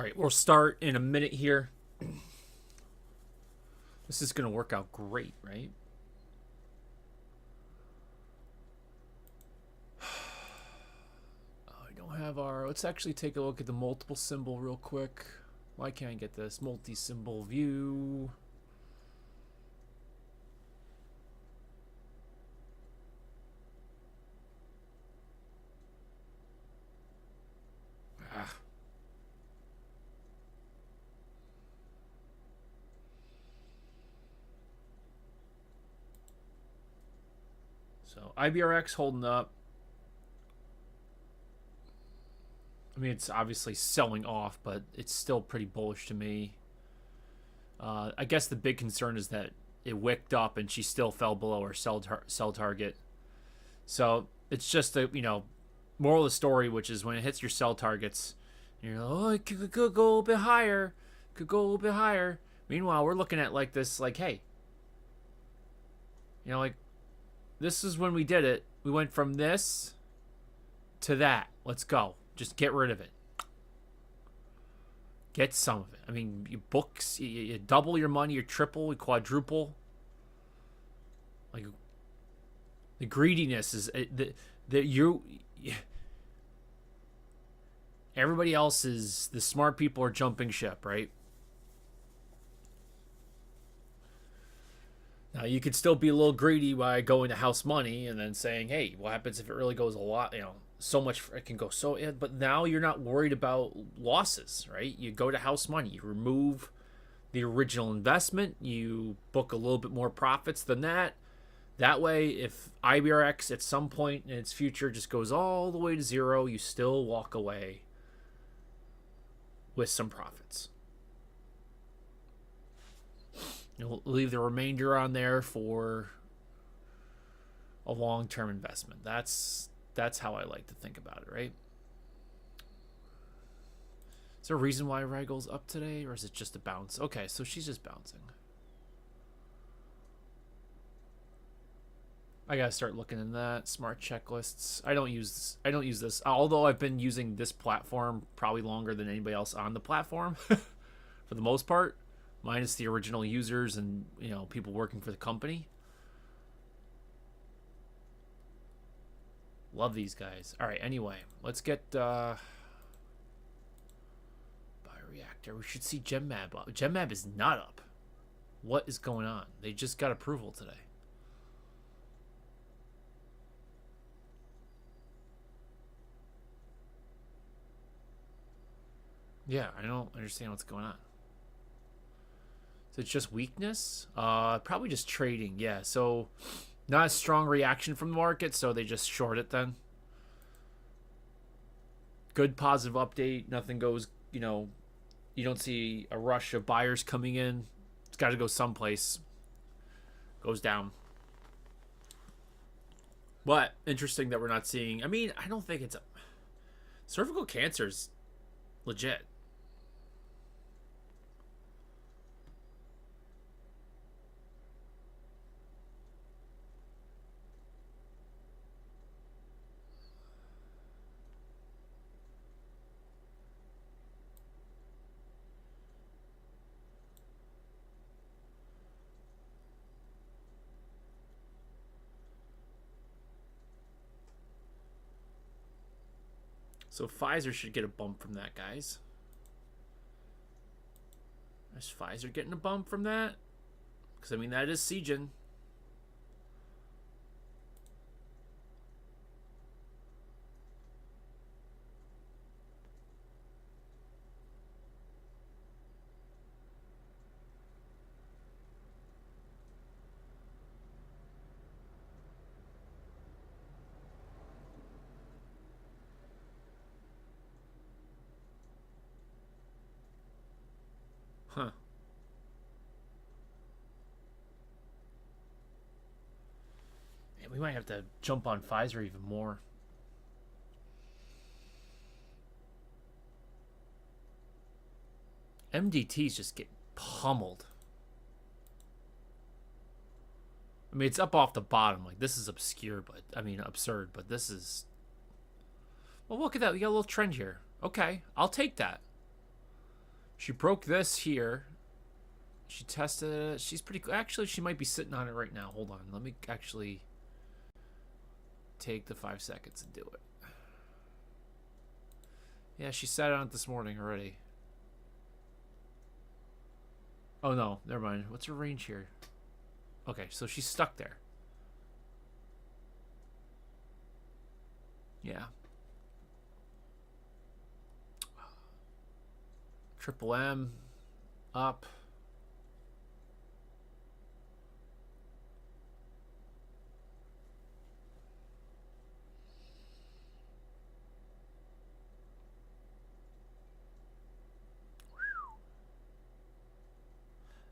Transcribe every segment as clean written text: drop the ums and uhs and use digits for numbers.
right, we'll start in a minute here. This is going to work out great, right? I don't have our... Let's actually take a look at the multiple symbol real quick. Why can't I get this? Multi-symbol view. So IBRX holding up. I mean, it's obviously selling off, but it's still pretty bullish to me. I guess the big concern is that it wicked up and she still fell below her sell target. So it's just a, moral of the story, which is when it hits your sell targets, you're like, oh, it could go a little bit higher. Could go a little bit higher. Meanwhile, we're looking at like this, like, hey, like, this is when we did it. We went from this to that. Let's go. Just get rid of it. Get some of it. I mean, you books, you double your money, you triple, you quadruple. Like, the greediness is everybody else is, the smart people are jumping ship, right? Now, you could still be a little greedy by going to house money and then saying, hey, what happens if it really goes a lot, so much, it can go so, but now you're not worried about losses, right? You go to house money, you remove the original investment, you book a little bit more profits than that. That way, if IBRX at some point in its future just goes all the way to zero, you still walk away with some profits. You'll leave the remainder on there for a long-term investment. That's how I like to think about it, right? Is there a reason why RAG goes up today, or is it just a bounce? Okay, so she's just bouncing. I gotta start looking in that. Smart checklists. I don't use this. Although I've been using this platform probably longer than anybody else on the platform, for the most part, minus the original users and people working for the company. Love these guys. All right. Anyway, let's get bioreactor. We should see GMAB up. GMAB is not up. What is going on? They just got approval today. Yeah, I don't understand what's going on. So it's just weakness? Probably just trading. Yeah, so not a strong reaction from the market, so they just short it then. Good positive update. Nothing goes, you don't see a rush of buyers coming in. It's got to go someplace. Goes down. But interesting that we're not seeing. I mean, I don't think it's cervical cancer's legit. So Pfizer should get a bump from that, guys. Is Pfizer getting a bump from that? Because, I mean, that is Seagen. Huh. Man, we might have to jump on Pfizer even more. MDTs just get pummeled. I mean, it's up off the bottom. Like, this is obscure, but, I mean, absurd, but this is... Well, look at that. We got a little trend here. Okay, I'll take that. She broke this here. She tested it. She's pretty. Actually, she might be sitting on it right now. Hold on. Let me actually take the 5 seconds and do it. Yeah, she sat on it this morning already. Oh no, never mind. What's her range here? Okay, so she's stuck there. Yeah. Triple M up.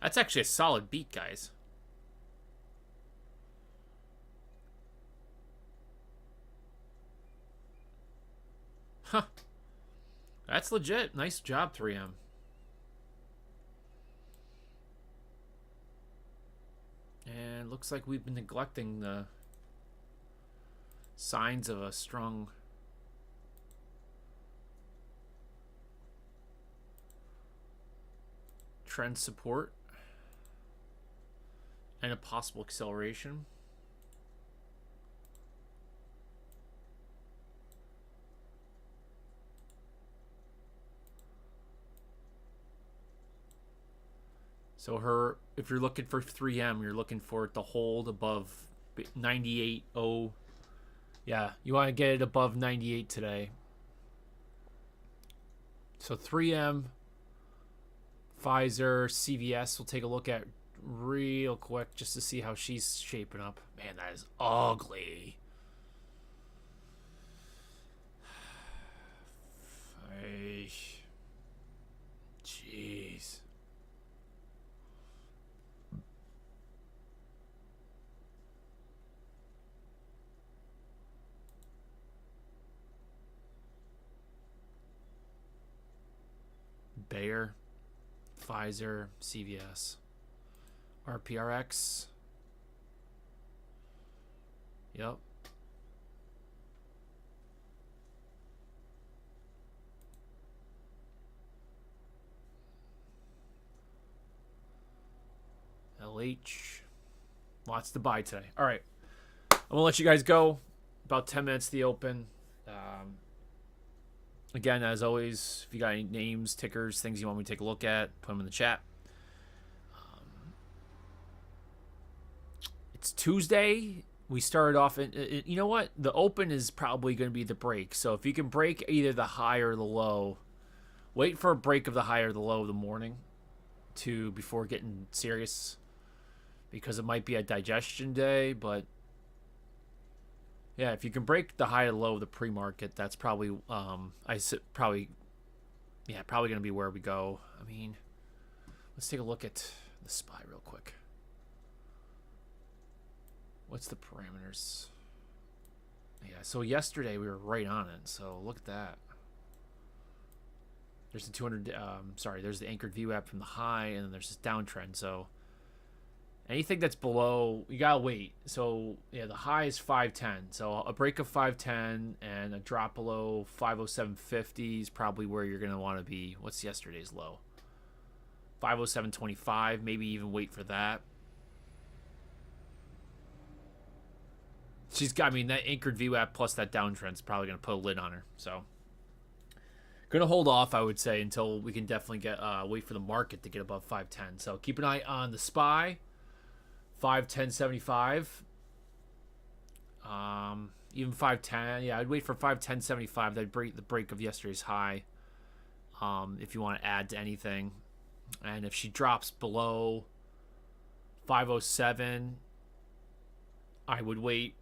That's actually a solid beat, guys. Huh. That's legit. Nice job, 3M. And looks like we've been neglecting the signs of a strong trend support and a possible acceleration. So if you're looking for 3M, you're looking for it to hold above 98.0. Yeah, you want to get it above 98 today. So 3M, Pfizer, CVS, we'll take a look at real quick just to see how she's shaping up. Man, that is ugly. Jeez. Bayer, Pfizer, CVS, RPRX. Yep. LH. Lots to buy today. All right. I'm going to let you guys go. About 10 minutes to the open. Again, as always, if you got any names, tickers, things you want me to take a look at, put them in the chat. It's Tuesday. We started off, you know what? The open is probably going to be the break. So if you can break either the high or the low, wait for a break of the high or the low of the morning before getting serious, because it might be a digestion day. But yeah, if you can break the high or low of the pre-market, that's probably probably going to be where we go. I mean, let's take a look at the SPY real quick. What's the parameters? Yeah, so yesterday we were right on it. So look at that. There's the 200. There's the anchored view app from the high, and then there's this downtrend. So anything that's below, you gotta wait. So yeah, the high is 510. So a break of 510 and a drop below 507.50 is probably where you're gonna want to be. What's yesterday's low? 507.25. Maybe even wait for that. That anchored view app plus that downtrend is probably gonna put a lid on her. So gonna hold off, I would say, until we can definitely wait for the market to get above 510. So keep an eye on the SPY. 510.75. Even 510. Yeah, I'd wait for 510.75. That'd break the break of yesterday's high. If you want to add to anything. And if she drops below 507, I would wait.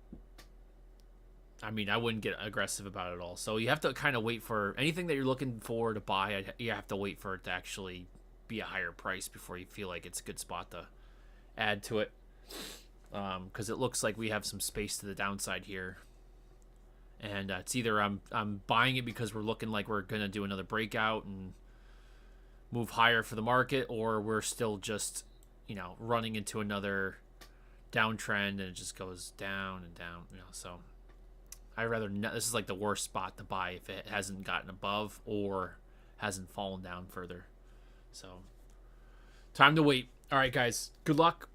I mean, I wouldn't get aggressive about it at all. So you have to kind of wait for anything that you're looking for to buy. You have to wait for it to actually be a higher price before you feel like it's a good spot to add to it. Because it looks like we have some space to the downside here. And it's either I'm buying it because we're looking like we're going to do another breakout and move higher for the market, or we're still just, running into another downtrend and it just goes down and down, so I'd rather not. This is like the worst spot to buy if it hasn't gotten above or hasn't fallen down further. So time to wait. All right, guys. Good luck.